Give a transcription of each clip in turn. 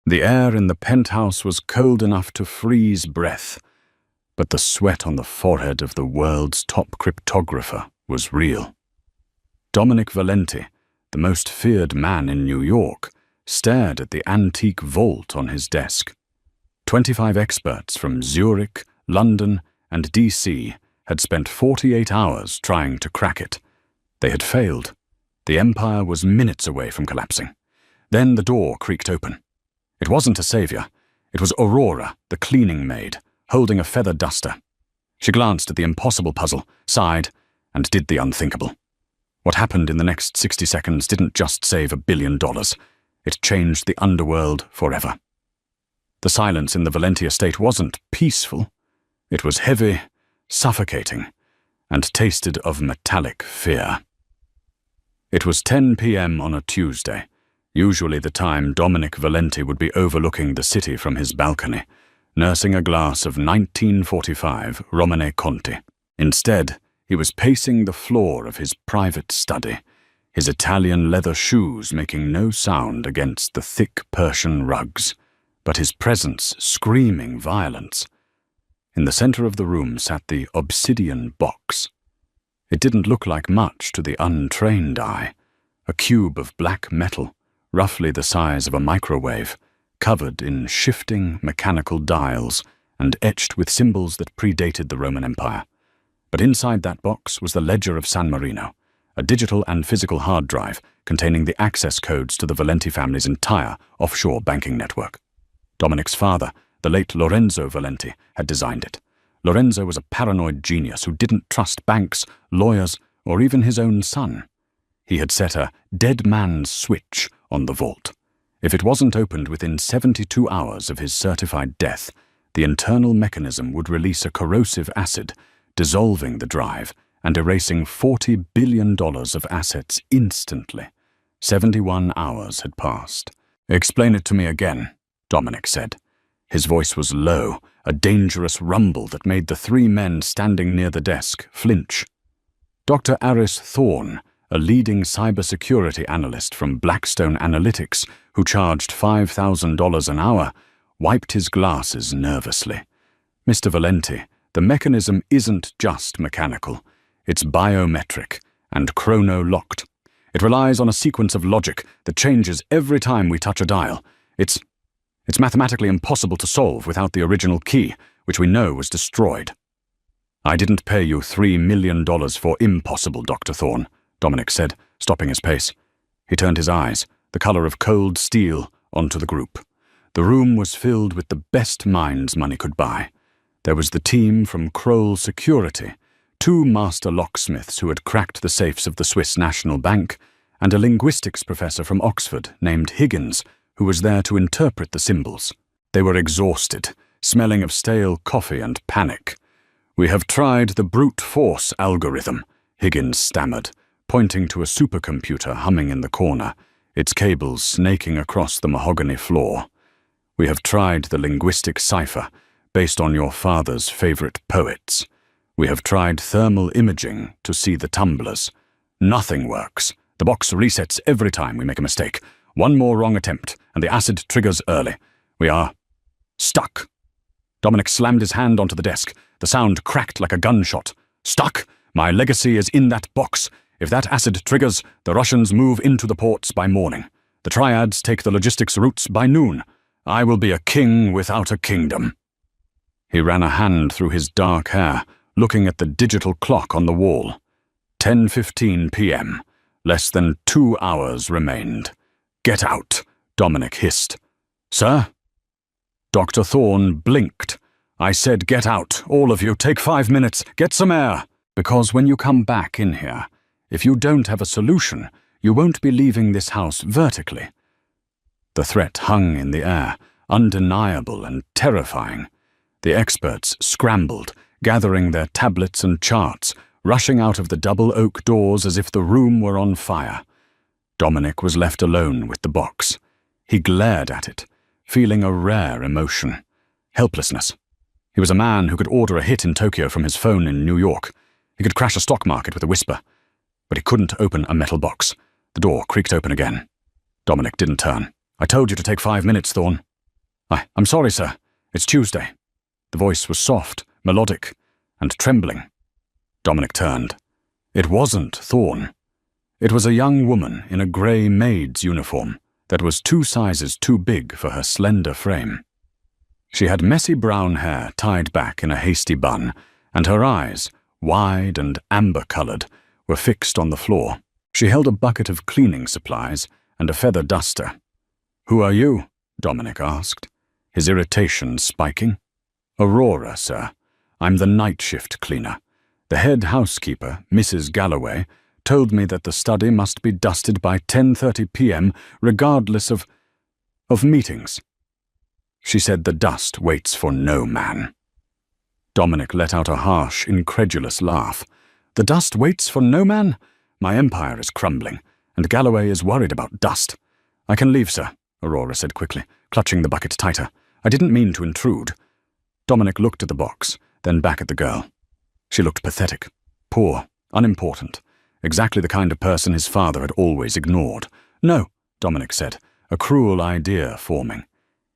The air in the penthouse was cold enough to freeze breath, but the sweat on the forehead of the world's top cryptographer was real. Dominic Valenti, the most feared man in New York, stared at the antique vault on his desk. 25 experts from Zurich, London, and DC had spent 48 hours trying to crack it. They had failed. The empire was minutes away from collapsing. Then the door creaked open. It wasn't a savior. It was Aurora, the cleaning maid, holding a feather duster. She glanced at the impossible puzzle, sighed, and did the unthinkable. What happened in the next 60 seconds didn't just save $1 billion. It changed the underworld forever. The silence in the Valenti estate wasn't peaceful. It was heavy, suffocating, and tasted of metallic fear. It was 10 p.m. on a Tuesday, usually the time Dominic Valenti would be overlooking the city from his balcony, nursing a glass of 1945 Romane Conti. Instead, he was pacing the floor of his private study, his Italian leather shoes making no sound against the thick Persian rugs, but his presence screaming violence. In the center of the room sat the obsidian box. It didn't look like much to the untrained eye, a cube of black metal, roughly the size of a microwave, covered in shifting mechanical dials and etched with symbols that predated the Roman Empire. But inside that box was the Ledger of San Marino, a digital and physical hard drive containing the access codes to the Valenti family's entire offshore banking network. Dominic's father, the late Lorenzo Valenti, had designed it. Lorenzo was a paranoid genius who didn't trust banks, lawyers, or even his own son. He had set a dead man's switch on the vault. If it wasn't opened within 72 hours of his certified death, the internal mechanism would release a corrosive acid, dissolving the drive and erasing $40 billion of assets instantly. 71 hours had passed. "Explain it to me again," Dominic said. His voice was low, a dangerous rumble that made the three men standing near the desk flinch. Dr. Aris Thorne, a leading cybersecurity analyst from Blackstone Analytics, who charged $5,000 an hour, wiped his glasses nervously. "Mr. Valenti, the mechanism isn't just mechanical. It's biometric and chrono-locked. It relies on a sequence of logic that changes every time we touch a dial. It's mathematically impossible to solve without the original key, which we know was destroyed." "I didn't pay you $3 million for impossible, Dr. Thorne," Dominic said, stopping his pace. He turned his eyes, the color of cold steel, onto the group. The room was filled with the best minds money could buy. There was the team from Kroll Security, 2 master locksmiths who had cracked the safes of the Swiss National Bank, and a linguistics professor from Oxford named Higgins, who was there to interpret the symbols. They were exhausted, smelling of stale coffee and panic. "We have tried the brute force algorithm," Higgins stammered, pointing to a supercomputer humming in the corner, its cables snaking across the mahogany floor. "We have tried the linguistic cipher, based on your father's favorite poets. We have tried thermal imaging to see the tumblers. Nothing works. The box resets every time we make a mistake. One more wrong attempt, and the acid triggers early. We are stuck." Dominic slammed his hand onto the desk. The sound cracked like a gunshot. "Stuck? My legacy is in that box. If that acid triggers, the Russians move into the ports by morning. The triads take the logistics routes by noon. I will be a king without a kingdom." He ran a hand through his dark hair, looking at the digital clock on the wall. 10:15 p.m. Less than 2 hours remained. "Get out," Dominic hissed. "Sir?" Dr. Thorne blinked. "I said get out, all of you. Take 5 minutes. Get some air. Because when you come back in here, if you don't have a solution, you won't be leaving this house vertically." The threat hung in the air, undeniable and terrifying. The experts scrambled, gathering their tablets and charts, rushing out of the double oak doors as if the room were on fire. Dominic was left alone with the box. He glared at it, feeling a rare emotion: helplessness. He was a man who could order a hit in Tokyo from his phone in New York. He could crash a stock market with a whisper. But he couldn't open a metal box. The door creaked open again. Dominic didn't turn. "I told you to take 5 minutes, Thorne." I'm sorry, sir. It's Tuesday." The voice was soft, melodic, and trembling. Dominic turned. It wasn't Thorne. It was a young woman in a grey maid's uniform that was 2 sizes too big for her slender frame. She had messy brown hair tied back in a hasty bun, and her eyes, wide and amber-coloured, were fixed on the floor. She held a bucket of cleaning supplies and a feather duster. "Who are you?" Dominic asked, his irritation spiking. "Aurora, sir. I'm the night shift cleaner. The head housekeeper, Mrs. Galloway, told me that the study must be dusted by 10:30 p.m. regardless of meetings. She said the dust waits for no man." Dominic let out a harsh, incredulous laugh. "The dust waits for no man? My empire is crumbling, and Galloway is worried about dust. I can leave, sir," Aurora said quickly, clutching the bucket tighter. "I didn't mean to intrude." Dominic looked at the box, then back at the girl. She looked pathetic, poor, unimportant, exactly the kind of person his father had always ignored. "No," Dominic said, a cruel idea forming.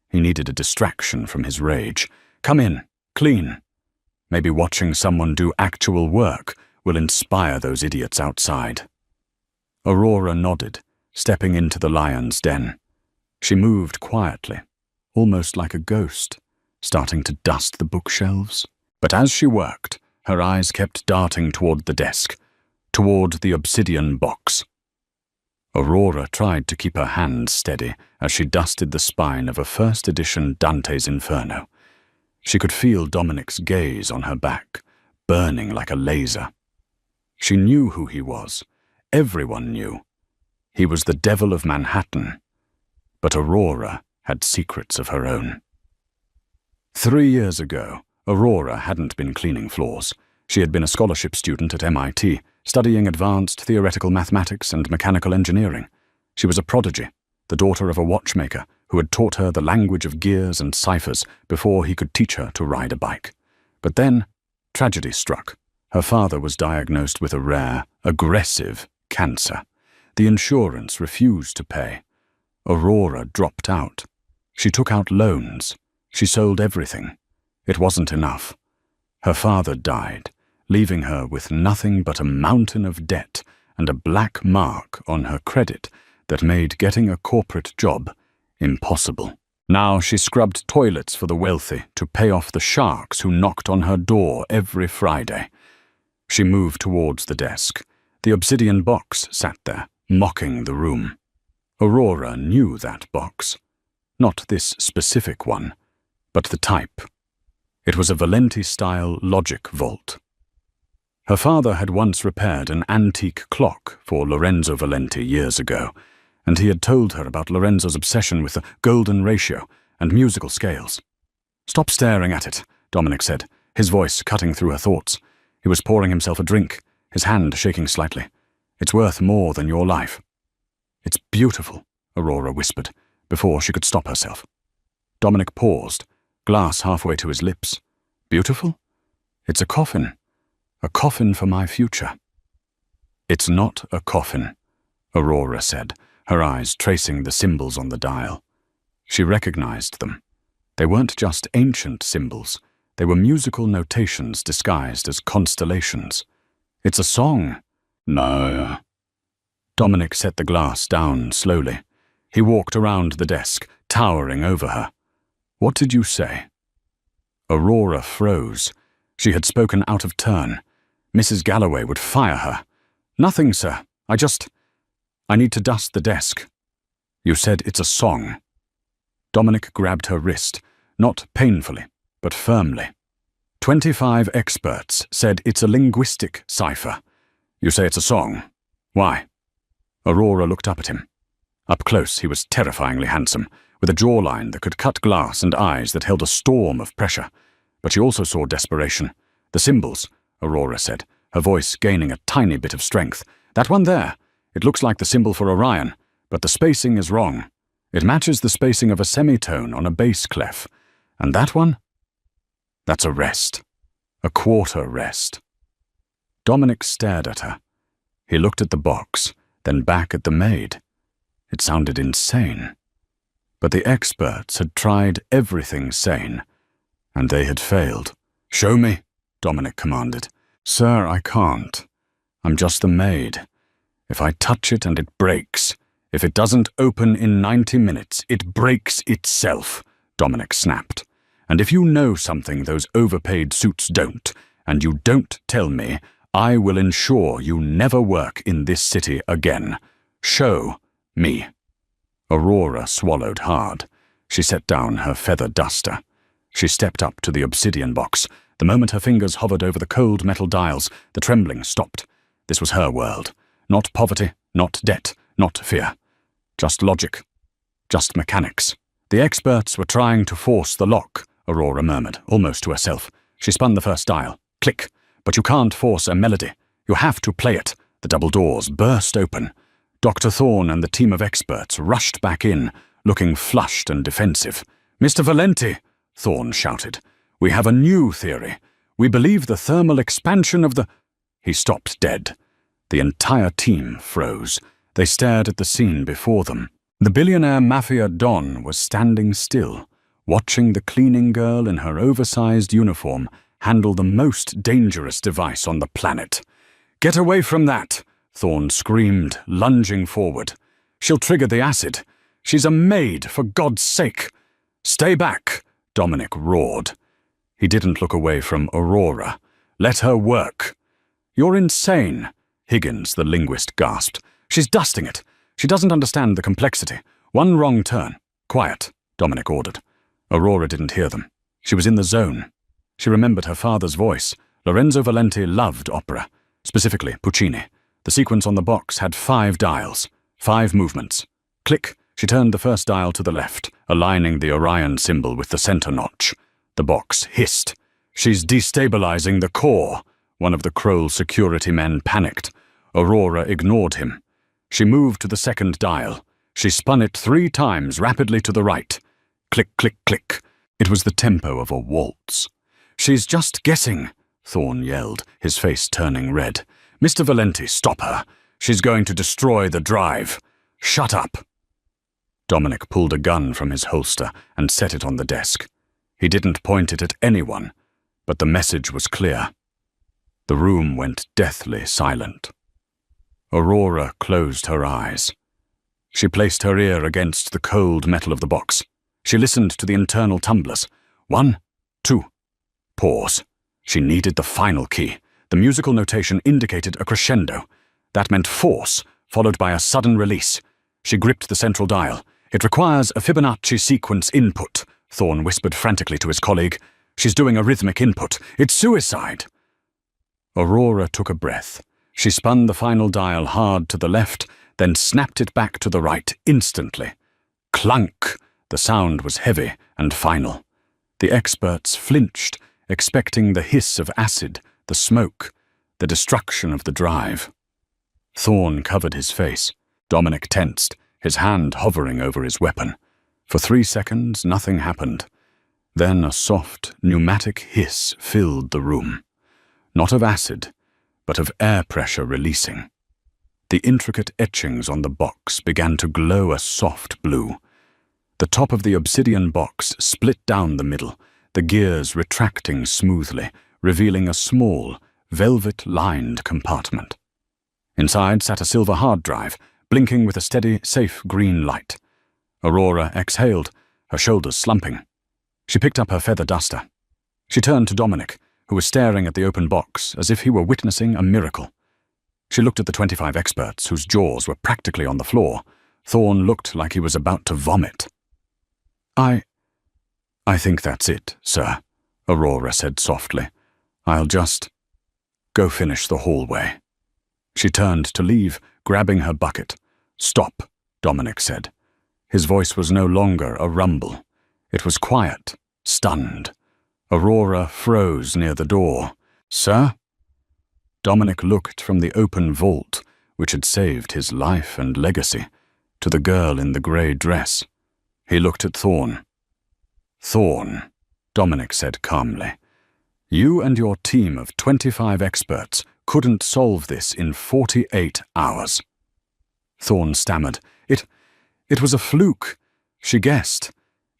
He needed a distraction from his rage. "Come in, clean. Maybe watching someone do actual work will inspire those idiots outside." Aurora nodded, stepping into the lion's den. She moved quietly, almost like a ghost, starting to dust the bookshelves. But as she worked, her eyes kept darting toward the desk, toward the obsidian box. Aurora tried to keep her hands steady as she dusted the spine of a first-edition Dante's Inferno. She could feel Dominic's gaze on her back, burning like a laser. She knew who he was. Everyone knew. He was the devil of Manhattan. But Aurora had secrets of her own. 3 years ago, Aurora hadn't been cleaning floors. She had been a scholarship student at MIT, studying advanced theoretical mathematics and mechanical engineering. She was a prodigy, the daughter of a watchmaker who had taught her the language of gears and ciphers before he could teach her to ride a bike. But then, tragedy struck. Her father was diagnosed with a rare, aggressive cancer. The insurance refused to pay. Aurora dropped out. She took out loans. She sold everything. It wasn't enough. Her father died, leaving her with nothing but a mountain of debt and a black mark on her credit that made getting a corporate job impossible. Now she scrubbed toilets for the wealthy to pay off the sharks who knocked on her door every Friday. She moved towards the desk. The obsidian box sat there, mocking the room. Aurora knew that box. Not this specific one, but the type. It was a Valenti-style logic vault. Her father had once repaired an antique clock for Lorenzo Valenti years ago, and he had told her about Lorenzo's obsession with the golden ratio and musical scales. "Stop staring at it," Dominic said, his voice cutting through her thoughts. He was pouring himself a drink, his hand shaking slightly. "It's worth more than your life." "It's beautiful," Aurora whispered, before she could stop herself. Dominic paused, glass halfway to his lips. "Beautiful? It's a coffin for my future." "It's not a coffin," Aurora said, her eyes tracing the symbols on the dial. She recognized them. They weren't just ancient symbols. They were musical notations disguised as constellations. "It's a song." "No." Dominic set the glass down slowly. He walked around the desk, towering over her. "What did you say?" Aurora froze. She had spoken out of turn. Mrs. Galloway would fire her. "Nothing, sir. I need to dust the desk." "You said it's a song." Dominic grabbed her wrist, not painfully, but firmly. 25 experts said it's a linguistic cipher. You say it's a song. Why? Aurora looked up at him. Up close, he was terrifyingly handsome, with a jawline that could cut glass and eyes that held a storm of pressure. But she also saw desperation. "The symbols," Aurora said, her voice gaining a tiny bit of strength. "That one there. It looks like the symbol for Orion, but the spacing is wrong. It matches the spacing of a semitone on a bass clef. And that one? That's a rest. A quarter rest." Dominic stared at her. He looked at the box, then back at the maid. It sounded insane. But the experts had tried everything sane, and they had failed. "Show me," Dominic commanded. "Sir, I can't. I'm just the maid. If I touch it and it breaks, if it doesn't open in 90 minutes, it breaks itself," Dominic snapped. "And if you know something those overpaid suits don't, and you don't tell me, I will ensure you never work in this city again. Show me." Aurora swallowed hard. She set down her feather duster. She stepped up to the obsidian box. The moment her fingers hovered over the cold metal dials, the trembling stopped. This was her world. Not poverty, not debt, not fear. Just logic. Just mechanics. "The experts were trying to force the lock," Aurora murmured, almost to herself. She spun the first dial. Click. "But you can't force a melody. You have to play it." The double doors burst open. Dr. Thorne and the team of experts rushed back in, looking flushed and defensive. "Mr. Valenti," Thorne shouted, "we have a new theory. We believe the thermal expansion of the—" He stopped dead. The entire team froze. They stared at the scene before them. The billionaire Mafia Don was standing still, watching the cleaning girl in her oversized uniform handle the most dangerous device on the planet. "Get away from that!" Thorne screamed, lunging forward. "She'll trigger the acid. She's a maid, for God's sake!" "Stay back!" Dominic roared. He didn't look away from Aurora. "Let her work." "You're insane," Higgins, the linguist, gasped. "She's dusting it. She doesn't understand the complexity. One wrong turn." "Quiet," Dominic ordered. Aurora didn't hear them. She was in the zone. She remembered her father's voice. Lorenzo Valenti loved opera, specifically Puccini. The sequence on the box had 5 dials, 5 movements. Click. She turned the first dial to the left, aligning the Orion symbol with the center notch. The box hissed. "She's destabilizing the core." One of the Kroll security men panicked. Aurora ignored him. She moved to the second dial. She spun it 3 times rapidly to the right. Click, click, click. It was the tempo of a waltz. "She's just guessing," Thorne yelled, his face turning red. "Mr. Valenti, stop her. She's going to destroy the drive. Shut up." Dominic pulled a gun from his holster and set it on the desk. He didn't point it at anyone, but the message was clear. The room went deathly silent. Aurora closed her eyes. She placed her ear against the cold metal of the box. She listened to the internal tumblers. 1, 2. Pause. She needed the final key. The musical notation indicated a crescendo. That meant force, followed by a sudden release. She gripped the central dial. "It requires a Fibonacci sequence input," Thorne whispered frantically to his colleague. "She's doing a rhythmic input. It's suicide." Aurora took a breath. She spun the final dial hard to the left, then snapped it back to the right instantly. Clunk! The sound was heavy and final. The experts flinched, expecting the hiss of acid, the smoke, the destruction of the drive. Thorne covered his face. Dominic tensed, his hand hovering over his weapon. For 3 seconds, nothing happened. Then a soft, pneumatic hiss filled the room. Not of acid, but of air pressure releasing. The intricate etchings on the box began to glow a soft blue. The top of the obsidian box split down the middle, the gears retracting smoothly, revealing a small, velvet-lined compartment. Inside sat a silver hard drive, blinking with a steady, safe green light. Aurora exhaled, her shoulders slumping. She picked up her feather duster. She turned to Dominic, who was staring at the open box as if he were witnessing a miracle. She looked at the 25 experts, whose jaws were practically on the floor. Thorne looked like he was about to vomit. I think that's it, sir," Aurora said softly. "I'll just go finish the hallway." She turned to leave, grabbing her bucket. "Stop," Dominic said. His voice was no longer a rumble. It was quiet, stunned. Aurora froze near the door. "Sir?" Dominic looked from the open vault, which had saved his life and legacy, to the girl in the grey dress. He looked at Thorne. "Thorne," Dominic said calmly, "you and your team of 25 experts couldn't solve this in 48 hours. Thorne stammered. It was a fluke. She guessed.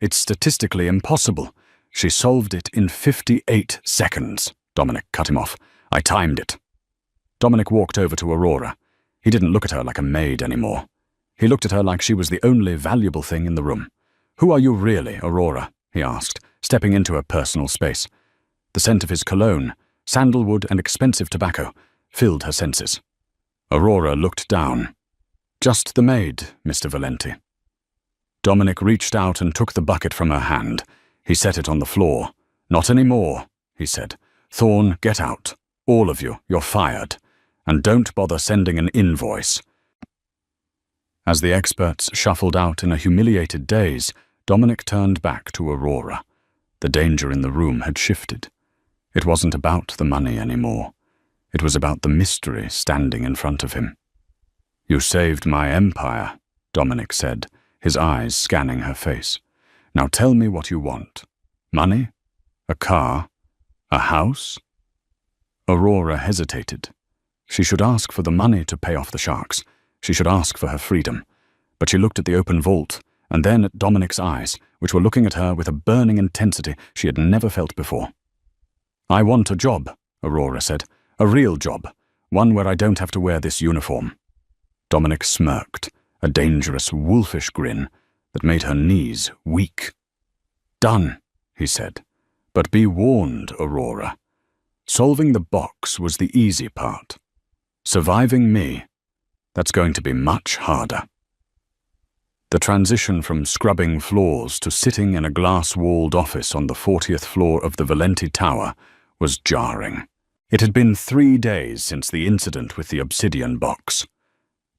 It's statistically impossible. She solved it in 58 seconds. Dominic cut him off. I timed it. Dominic walked over to Aurora. He didn't look at her like a maid anymore. He looked at her like she was the only valuable thing in the room. Who are you really, Aurora? He asked, stepping into her personal space. The scent of his cologne, sandalwood and expensive tobacco, filled her senses. Aurora looked down. Just the maid, Mr. Valenti. Dominic reached out and took the bucket from her hand. He set it on the floor. Not anymore, he said. Thorne, get out. All of you, you're fired. And don't bother sending an invoice. As the experts shuffled out in a humiliated daze, Dominic turned back to Aurora. The danger in the room had shifted. It wasn't about the money anymore. It was about the mystery standing in front of him. You saved my empire, Dominic said, his eyes scanning her face. Now tell me what you want. Money? A car? A house? Aurora hesitated. She should ask for the money to pay off the sharks. She should ask for her freedom. But she looked at the open vault, and then at Dominic's eyes, which were looking at her with a burning intensity she had never felt before. I want a job, Aurora said. A real job. One where I don't have to wear this uniform. Dominic smirked, a dangerous, wolfish grin that made her knees weak. Done, he said. But be warned, Aurora. Solving the box was the easy part. Surviving me, that's going to be much harder. The transition from scrubbing floors to sitting in a glass-walled office on the 40th floor of the Valenti Tower was jarring. It had been 3 days since the incident with the obsidian box.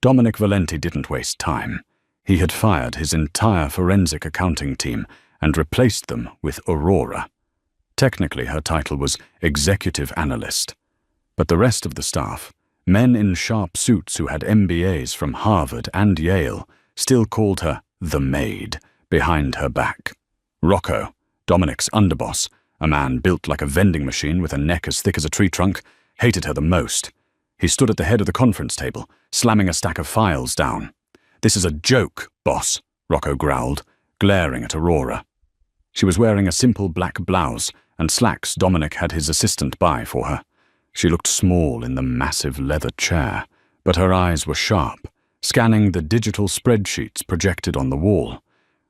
Dominic Valenti didn't waste time. He had fired his entire forensic accounting team and replaced them with Aurora. Technically, her title was Executive Analyst. But the rest of the staff, men in sharp suits who had MBAs from Harvard and Yale, still called her the Maid behind her back. Rocco, Dominic's underboss, a man built like a vending machine with a neck as thick as a tree trunk, hated her the most. He stood at the head of the conference table, slamming a stack of files down. This is a joke, boss, Rocco growled, glaring at Aurora. She was wearing a simple black blouse and slacks Dominic had his assistant buy for her. She looked small in the massive leather chair, but her eyes were sharp, scanning the digital spreadsheets projected on the wall.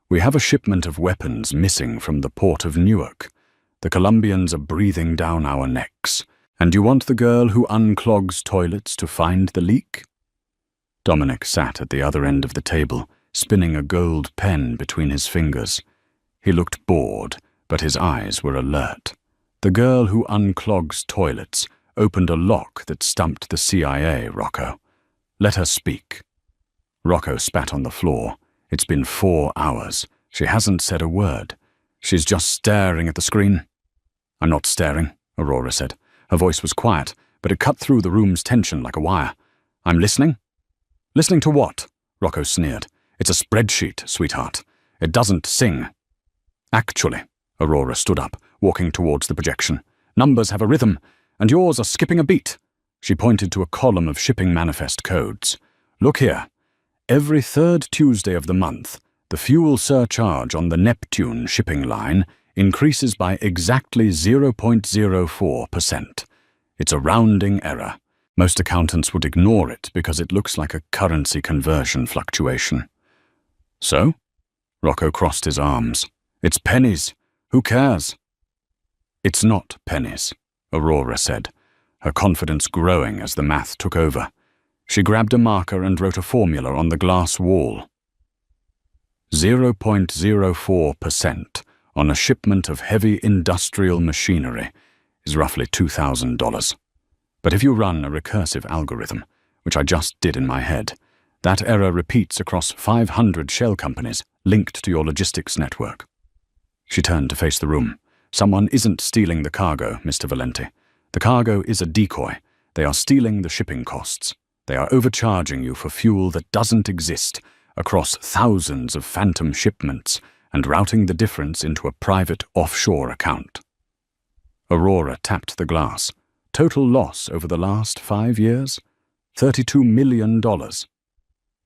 We have a shipment of weapons missing from the port of Newark. The Colombians are breathing down our necks. And you want the girl who unclogs toilets to find the leak? Dominic sat at the other end of the table, spinning a gold pen between his fingers. He looked bored, but his eyes were alert. The girl who unclogs toilets opened a lock that stumped the CIA, Rocco. Let her speak. Rocco spat on the floor. It's been 4 hours. She hasn't said a word. She's just staring at the screen. I'm not staring, Aurora said. Her voice was quiet, but it cut through the room's tension like a wire. I'm listening? Listening to what? Rocco sneered. It's a spreadsheet, sweetheart. It doesn't sing. Actually, Aurora stood up, walking towards the projection. Numbers have a rhythm, and yours are skipping a beat. She pointed to a column of shipping manifest codes. Look here. Every 3rd Tuesday of the month, the fuel surcharge on the Neptune shipping line increases by exactly 0.04%. It's a rounding error. Most accountants would ignore it because it looks like a currency conversion fluctuation. So? Rocco crossed his arms. It's pennies. Who cares? It's not pennies, Aurora said, her confidence growing as the math took over. She grabbed a marker and wrote a formula on the glass wall. 0.04% on a shipment of heavy industrial machinery is roughly $2,000. But if you run a recursive algorithm, which I just did in my head, that error repeats across 500 shell companies linked to your logistics network. She turned to face the room. Someone isn't stealing the cargo, Mr. Valenti. The cargo is a decoy. They are stealing the shipping costs. They are overcharging you for fuel that doesn't exist across thousands of phantom shipments and routing the difference into a private offshore account. Aurora tapped the glass. Total loss over the last 5 years? $32 million. The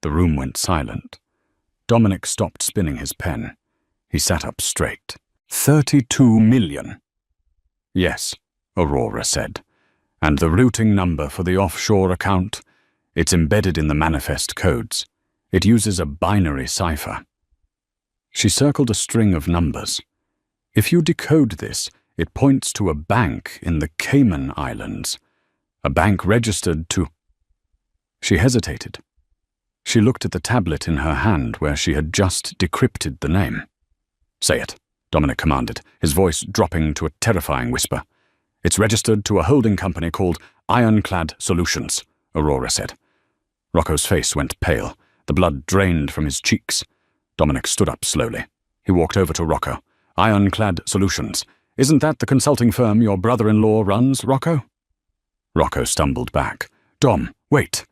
room went silent. Dominic stopped spinning his pen. He sat up straight. 32 million. Yes, Aurora said. And the routing number for the offshore account? It's embedded in the manifest codes. It uses a binary cipher. She circled a string of numbers. If you decode this, it points to a bank in the Cayman Islands. A bank registered to... She hesitated. She looked at the tablet in her hand where she had just decrypted the name. Say it, Dominic commanded, his voice dropping to a terrifying whisper. It's registered to a holding company called Ironclad Solutions, Aurora said. Rocco's face went pale. The blood drained from his cheeks. Dominic stood up slowly. He walked over to Rocco. Ironclad Solutions. Isn't that the consulting firm your brother-in-law runs, Rocco? Rocco stumbled back. Dom, wait.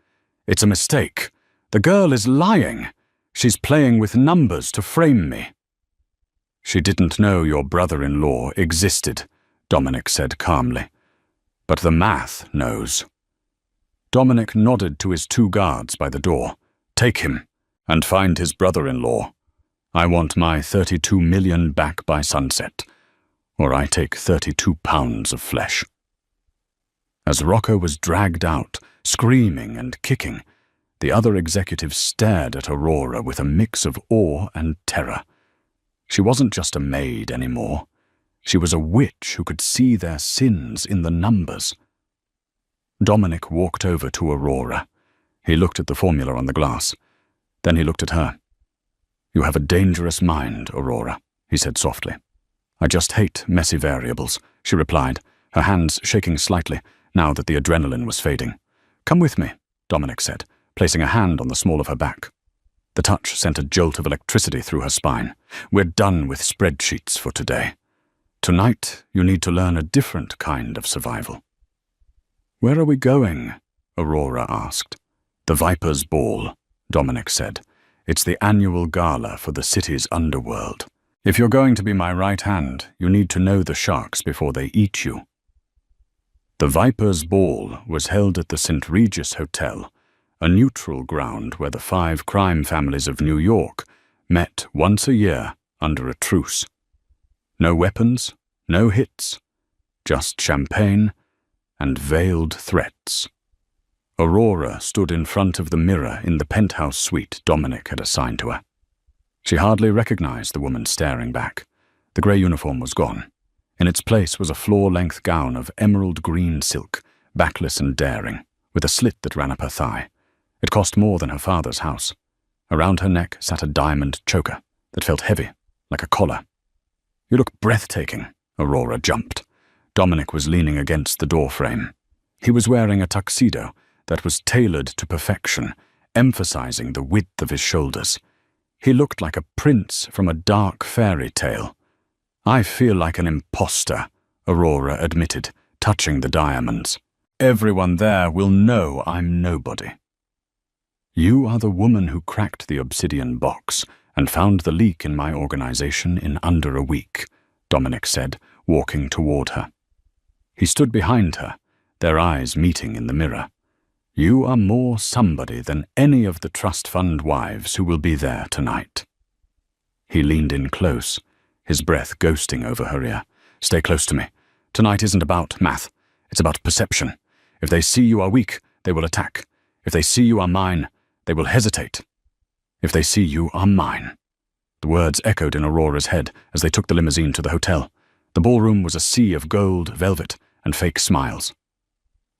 It's a mistake. The girl is lying. She's playing with numbers to frame me. She didn't know your brother-in-law existed, Dominic said calmly. But the math knows. Dominic nodded to his 2 guards by the door. Take him, and find his brother-in-law. I want my 32 million back by sunset, or I take 32 pounds of flesh. As Rocco was dragged out, screaming and kicking, the other executives stared at Aurora with a mix of awe and terror. She wasn't just a maid anymore. She was a witch who could see their sins in the numbers. Dominic walked over to Aurora. He looked at the formula on the glass. Then he looked at her. You have a dangerous mind, Aurora, he said softly. I just hate messy variables, she replied, her hands shaking slightly now that the adrenaline was fading. Come with me, Dominic said, placing a hand on the small of her back. The touch sent a jolt of electricity through her spine. We're done with spreadsheets for today. Tonight, you need to learn a different kind of survival. Where are we going? Aurora asked. The Viper's Ball, Dominic said. It's the annual gala for the city's underworld. If you're going to be my right hand, you need to know the sharks before they eat you. The Viper's Ball was held at the St. Regis Hotel, a neutral ground where the 5 crime families of New York met once a year under a truce. No weapons, no hits, just champagne and veiled threats. Aurora stood in front of the mirror in the penthouse suite Dominic had assigned to her. She hardly recognized the woman staring back. The grey uniform was gone. In its place was a floor-length gown of emerald green silk, backless and daring, with a slit that ran up her thigh. It cost more than her father's house. Around her neck sat a diamond choker that felt heavy, like a collar. You look breathtaking, Aurora jumped. Dominic was leaning against the doorframe. He was wearing a tuxedo that was tailored to perfection, emphasizing the width of his shoulders. He looked like a prince from a dark fairy tale. I feel like an imposter, Aurora admitted, touching the diamonds. Everyone there will know I'm nobody. You are the woman who cracked the obsidian box and found the leak in my organization in under a week, Dominic said, walking toward her. He stood behind her, their eyes meeting in the mirror. You are more somebody than any of the trust fund wives who will be there tonight. He leaned in close, his breath ghosting over her ear. Stay close to me. Tonight isn't about math. It's about perception. If they see you are weak, they will attack. If they see you are mine, they will hesitate. If they see you are mine. The words echoed in Aurora's head as they took the limousine to the hotel. The ballroom was a sea of gold, velvet, and fake smiles.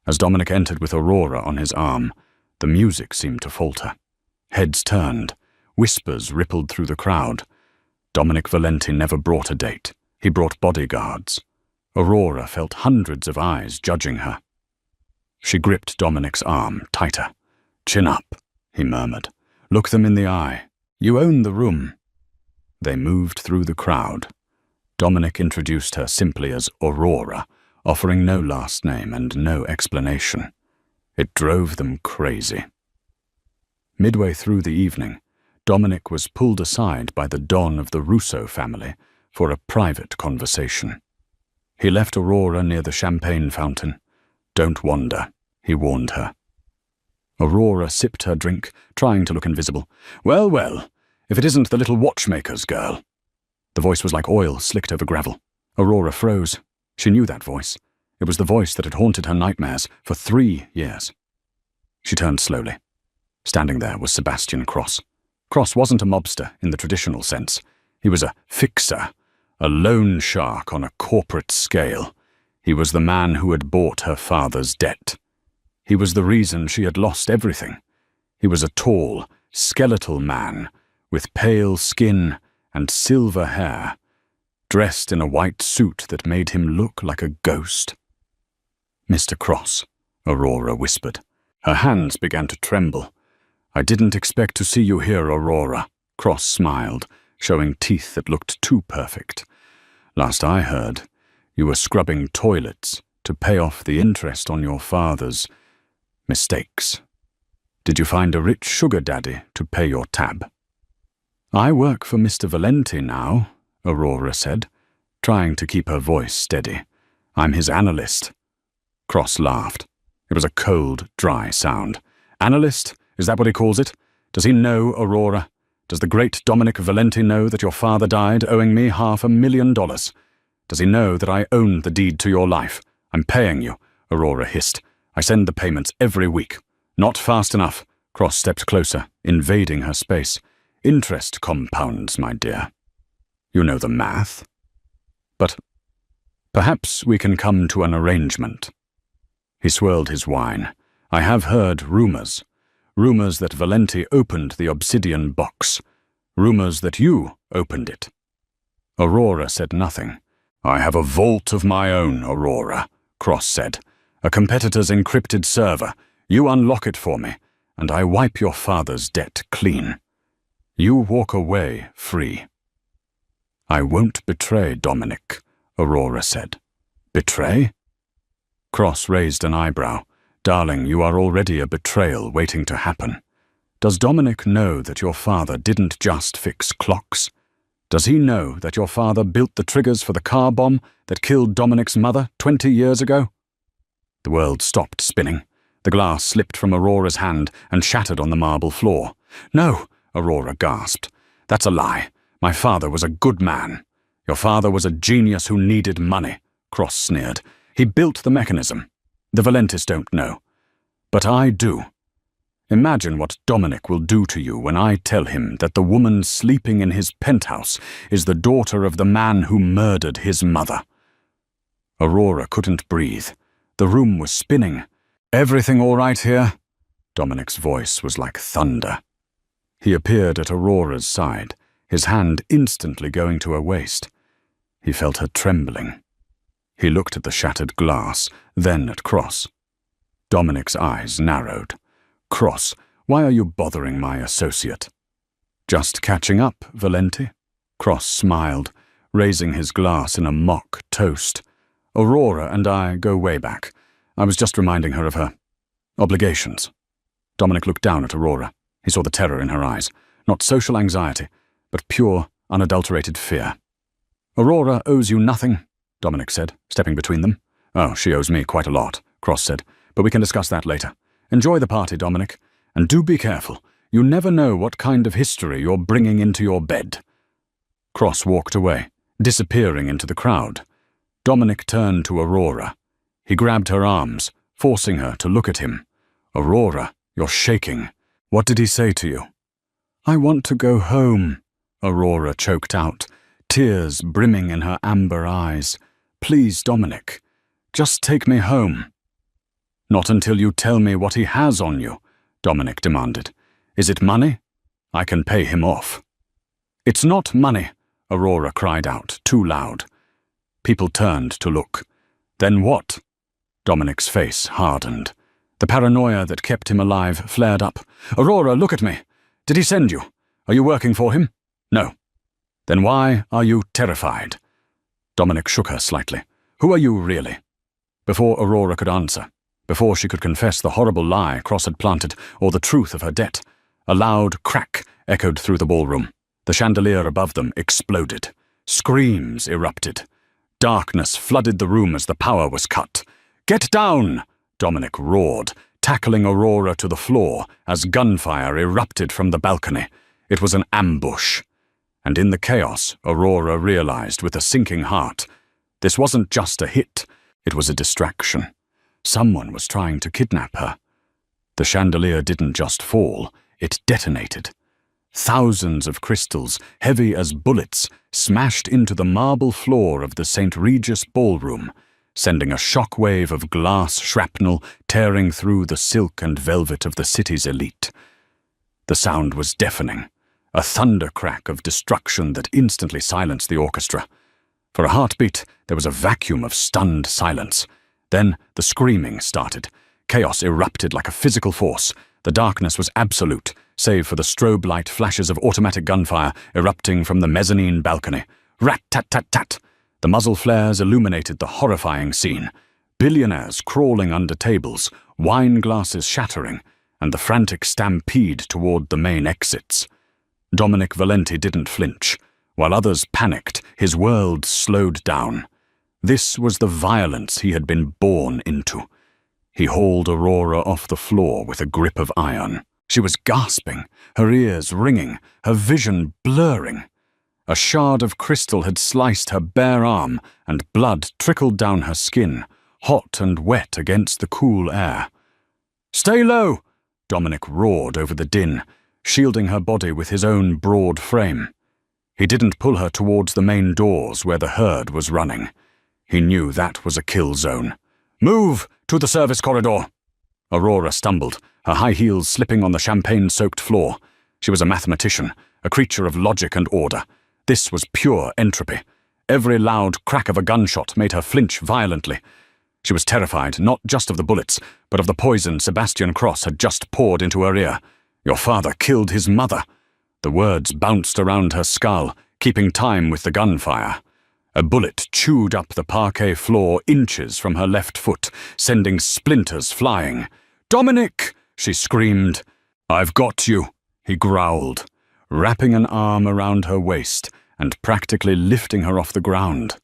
As Dominic entered with Aurora on his arm, the music seemed to falter. Heads turned. Whispers rippled through the crowd. Dominic Valenti never brought a date. He brought bodyguards. Aurora felt hundreds of eyes judging her. She gripped Dominic's arm tighter. Chin up, he murmured. Look them in the eye. You own the room. They moved through the crowd. Dominic introduced her simply as Aurora, offering no last name and no explanation. It drove them crazy. Midway through the evening, Dominic was pulled aside by the Don of the Russo family for a private conversation. He left Aurora near the champagne fountain. Don't wander, he warned her. Aurora sipped her drink, trying to look invisible. Well, well, If it isn't the little watchmaker's girl." The voice was like oil slicked over gravel. Aurora froze. She knew that voice. It was the voice that had haunted her nightmares for 3 years. She turned slowly. Standing there was Sebastian Cross. Cross wasn't a mobster in the traditional sense. He was a fixer, a loan shark on a corporate scale. He was the man who had bought her father's debt. He was the reason she had lost everything. He was a tall, skeletal man with pale skin and silver hair, dressed in a white suit that made him look like a ghost. "Mr. Cross," Aurora whispered. Her hands began to tremble. "I didn't expect to see you here, Aurora," Cross smiled, showing teeth that looked too perfect. "Last I heard, you were scrubbing toilets to pay off the interest on your father's mistakes. Did you find a rich sugar daddy to pay your tab?" "I work for Mr. Valenti now," Aurora said, trying to keep her voice steady. "I'm his analyst." Cross laughed. It was a cold, dry sound. "Analyst? Is that what he calls it? Does he know, Aurora? Does the great Dominic Valenti know that your father died owing me $500,000? Does he know that I own the deed to your life? I'm paying you," Aurora hissed. "I send the payments every week." "Not fast enough." Cross stepped closer, invading her space. "Interest compounds, my dear. You know the math. But perhaps we can come to an arrangement." He swirled his wine. "I have heard rumors. Rumors that Valenti opened the obsidian box. Rumors that you opened it." Aurora said nothing. "I have a vault of my own, Aurora," Cross said. "A competitor's encrypted server. You unlock it for me, and I wipe your father's debt clean. You walk away free." "I won't betray Dominic," Aurora said. "Betray?" Cross raised an eyebrow. "Darling, you are already a betrayal waiting to happen. Does Dominic know that your father didn't just fix clocks? Does he know that your father built the triggers for the car bomb that killed Dominic's mother 20 years ago?" The world stopped spinning. The glass slipped from Aurora's hand and shattered on the marble floor. "No," Aurora gasped. "That's a lie. My father was a good man." "Your father was a genius who needed money," Cross sneered. "He built the mechanism. The Valentis don't know. But I do. Imagine what Dominic will do to you when I tell him that the woman sleeping in his penthouse is the daughter of the man who murdered his mother." Aurora couldn't breathe. The room was spinning. "Everything all right here?" Dominic's voice was like thunder. He appeared at Aurora's side, his hand instantly going to her waist. He felt her trembling. He looked at the shattered glass, then at Cross. Dominic's eyes narrowed. "Cross, why are you bothering my associate?" "Just catching up, Valenti." Cross smiled, raising his glass in a mock toast. "Aurora and I go way back. I was just reminding her of her obligations." Dominic looked down at Aurora. He saw the terror in her eyes. Not social anxiety, but pure, unadulterated fear. "Aurora owes you nothing," Dominic said, stepping between them. "Oh, she owes me quite a lot," Cross said, "but we can discuss that later. Enjoy the party, Dominic, and do be careful. You never know what kind of history you're bringing into your bed." Cross walked away, disappearing into the crowd. Dominic turned to Aurora. He grabbed her arms, forcing her to look at him. "Aurora, you're shaking. What did he say to you?" "I want to go home," Aurora choked out, tears brimming in her amber eyes. "Please, Dominic, just take me home." "Not until you tell me what he has on you," Dominic demanded. "Is it money? I can pay him off." "It's not money," Aurora cried out, too loud. People turned to look. "Then what?" Dominic's face hardened. The paranoia that kept him alive flared up. "Aurora, look at me. Did he send you? Are you working for him?" "No." "Then why are you terrified?" Dominic shook her slightly. "Who are you really?" Before Aurora could answer, before she could confess the horrible lie Cross had planted or the truth of her debt, a loud crack echoed through the ballroom. The chandelier above them exploded. Screams erupted. Darkness flooded the room as the power was cut. "Get down!" Dominic roared, tackling Aurora to the floor as gunfire erupted from the balcony. It was an ambush. And in the chaos, Aurora realized with a sinking heart, this wasn't just a hit, it was a distraction. Someone was trying to kidnap her. The chandelier didn't just fall, it detonated. Thousands of crystals, heavy as bullets, smashed into the marble floor of the St. Regis ballroom, sending a shockwave of glass shrapnel tearing through the silk and velvet of the city's elite. The sound was deafening, a thunder crack of destruction that instantly silenced the orchestra. For a heartbeat, there was a vacuum of stunned silence. Then the screaming started. Chaos erupted like a physical force. The darkness was absolute, save for the strobe light flashes of automatic gunfire erupting from the mezzanine balcony. Rat-tat-tat-tat! The muzzle flares illuminated the horrifying scene. Billionaires crawling under tables, wine glasses shattering, and the frantic stampede toward the main exits. Dominic Valenti didn't flinch. While others panicked, his world slowed down. This was the violence he had been born into. He hauled Aurora off the floor with a grip of iron. She was gasping, her ears ringing, her vision blurring. A shard of crystal had sliced her bare arm, and blood trickled down her skin, hot and wet against the cool air. "Stay low!" Dominic roared over the din, shielding her body with his own broad frame. He didn't pull her towards the main doors where the herd was running. He knew that was a kill zone. "Move to the service corridor!" Aurora stumbled, her high heels slipping on the champagne-soaked floor. She was a mathematician, a creature of logic and order. This was pure entropy. Every loud crack of a gunshot made her flinch violently. She was terrified not just of the bullets, but of the poison Sebastian Cross had just poured into her ear. "Your father killed his mother." The words bounced around her skull, keeping time with the gunfire. A bullet chewed up the parquet floor inches from her left foot, sending splinters flying. "Dominic!" she screamed. "I've got you," he growled, wrapping an arm around her waist and practically lifting her off the ground.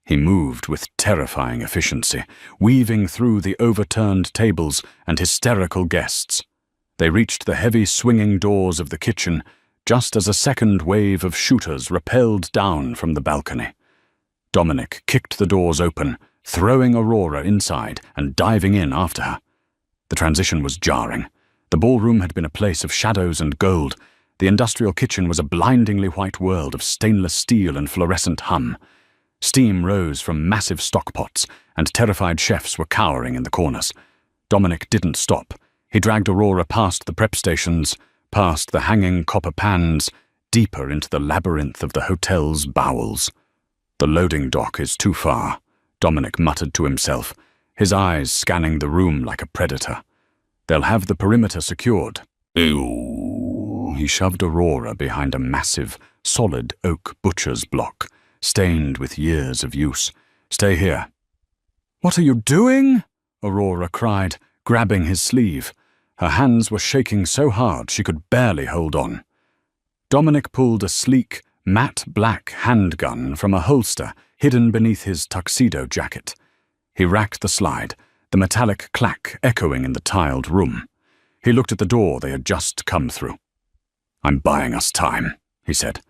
He moved with terrifying efficiency, weaving through the overturned tables and hysterical guests. They reached the heavy swinging doors of the kitchen just as a second wave of shooters rappelled down from the balcony. Dominic kicked the doors open, throwing Aurora inside and diving in after her. The transition was jarring. The ballroom had been a place of shadows and gold. The industrial kitchen was a blindingly white world of stainless steel and fluorescent hum. Steam rose from massive stockpots, and terrified chefs were cowering in the corners. Dominic didn't stop. He dragged Aurora past the prep stations, past the hanging copper pans, deeper into the labyrinth of the hotel's bowels. "The loading dock is too far," Dominic muttered to himself, his eyes scanning the room like a predator. "They'll have the perimeter secured." Ew. He shoved Aurora behind a massive, solid oak butcher's block, stained with years of use. "Stay here." "What are you doing?" Aurora cried, grabbing his sleeve. Her hands were shaking so hard she could barely hold on. Dominic pulled a sleek, matte black handgun from a holster hidden beneath his tuxedo jacket. He racked the slide, the metallic clack echoing in the tiled room. He looked at the door they had just come through. "I'm buying us time," he said.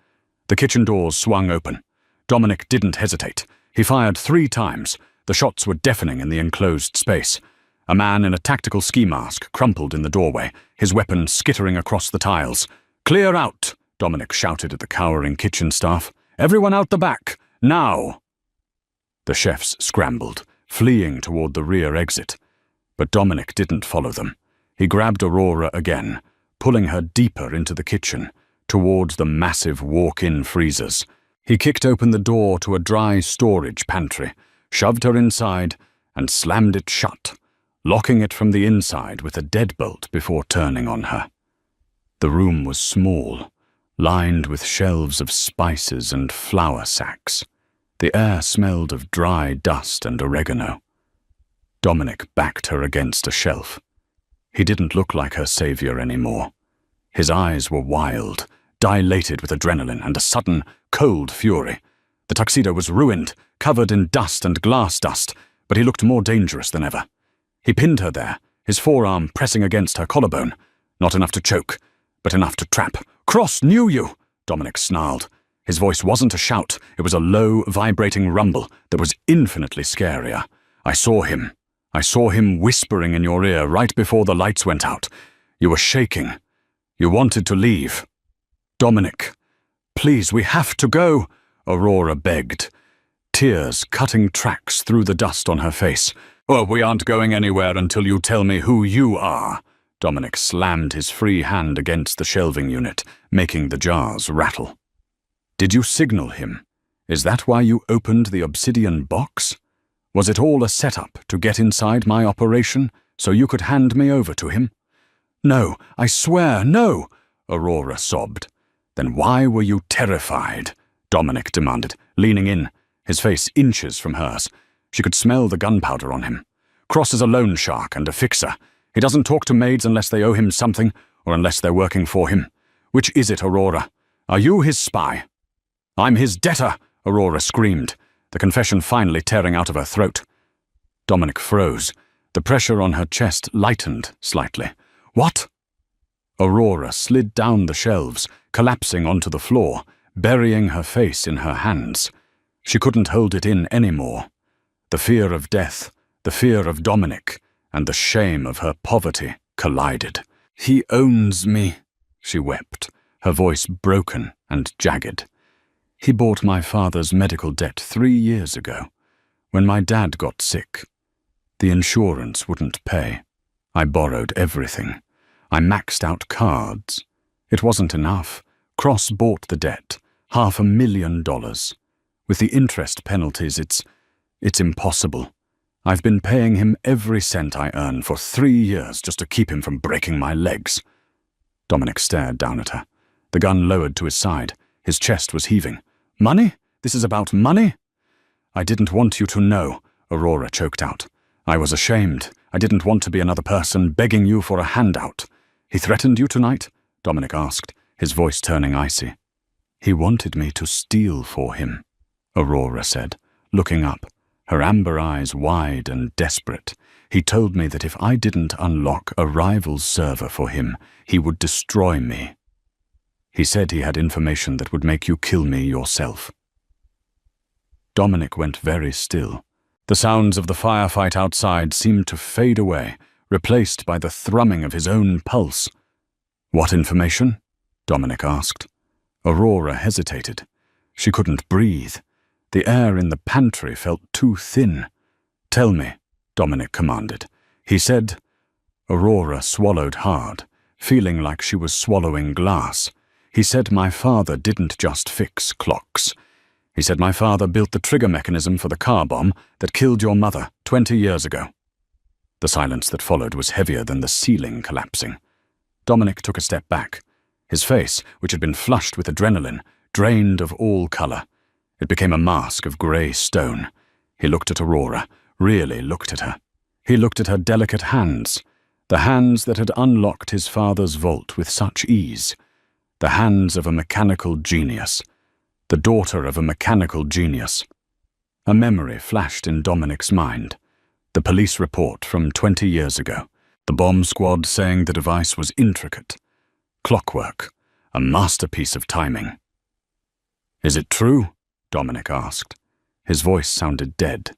The kitchen doors swung open. Dominic didn't hesitate. He fired 3 times. The shots were deafening in the enclosed space. A man in a tactical ski mask crumpled in the doorway, his weapon skittering across the tiles. "Clear out!" Dominic shouted at the cowering kitchen staff. "Everyone out the back! Now!" The chefs scrambled, fleeing toward the rear exit. But Dominic didn't follow them. He grabbed Aurora again, pulling her deeper into the kitchen, towards the massive walk-in freezers. He kicked open the door to a dry storage pantry, shoved her inside, and slammed it shut, locking it from the inside with a deadbolt before turning on her. The room was small, lined with shelves of spices and flour sacks. The air smelled of dry dust and oregano. Dominic backed her against a shelf. He didn't look like her savior anymore. His eyes were wild, dilated with adrenaline and a sudden, cold fury. The tuxedo was ruined, covered in dust and glass dust, but he looked more dangerous than ever. He pinned her there, his forearm pressing against her collarbone. Not enough to choke, but enough to trap. Cross knew you, Dominic snarled. His voice wasn't a shout, it was a low, vibrating rumble that was infinitely scarier. I saw him. I saw him whispering in your ear right before the lights went out. You were shaking. You wanted to leave. Dominic, please, we have to go, Aurora begged, tears cutting tracks through the dust on her face. Oh, we aren't going anywhere until you tell me who you are. Dominic slammed his free hand against the shelving unit, making the jars rattle. Did you signal him? Is that why you opened the obsidian box? Was it all a setup to get inside my operation so you could hand me over to him? No, I swear, no, Aurora sobbed. Then why were you terrified? Dominic demanded, leaning in, his face inches from hers. She could smell the gunpowder on him. Cross is a loan shark and a fixer. He doesn't talk to maids unless they owe him something or unless they're working for him. Which is it, Aurora? Are you his spy? I'm his debtor, Aurora screamed, the confession finally tearing out of her throat. Dominic froze. The pressure on her chest lightened slightly. What? Aurora slid down the shelves, collapsing onto the floor, burying her face in her hands. She couldn't hold it in anymore. The fear of death, the fear of Dominic, and the shame of her poverty collided. He owns me, she wept, her voice broken and jagged. He bought my father's medical debt 3 years ago, when my dad got sick. The insurance wouldn't pay. I borrowed everything. I maxed out cards. It wasn't enough. Cross bought the debt, $500,000. With the interest penalties, it's impossible. I've been paying him every cent I earn for 3 years just to keep him from breaking my legs. Dominic stared down at her. The gun lowered to his side. His chest was heaving. Money? This is about money? I didn't want you to know, Aurora choked out. I was ashamed. I didn't want to be another person begging you for a handout. He threatened you tonight? Dominic asked, his voice turning icy. He wanted me to steal for him, Aurora said, looking up, her amber eyes wide and desperate. He told me that if I didn't unlock a rival's server for him, he would destroy me. He said he had information that would make you kill me yourself. Dominic went very still. The sounds of the firefight outside seemed to fade away, replaced by the thrumming of his own pulse. What information? Dominic asked. Aurora hesitated. She couldn't breathe. The air in the pantry felt too thin. Tell me, Dominic commanded. He said. Aurora swallowed hard, feeling like she was swallowing glass. He said my father didn't just fix clocks. He said my father built the trigger mechanism for the car bomb that killed your mother 20 years ago. The silence that followed was heavier than the ceiling collapsing. Dominic took a step back. His face, which had been flushed with adrenaline, drained of all color. It became a mask of grey stone. He looked at Aurora, really looked at her. He looked at her delicate hands, the hands that had unlocked his father's vault with such ease. The hands of a mechanical genius, the daughter of a mechanical genius. A memory flashed in Dominic's mind. The police report from 20 years ago. The bomb squad saying the device was intricate. Clockwork, a masterpiece of timing. Is it true? Dominic asked. His voice sounded dead,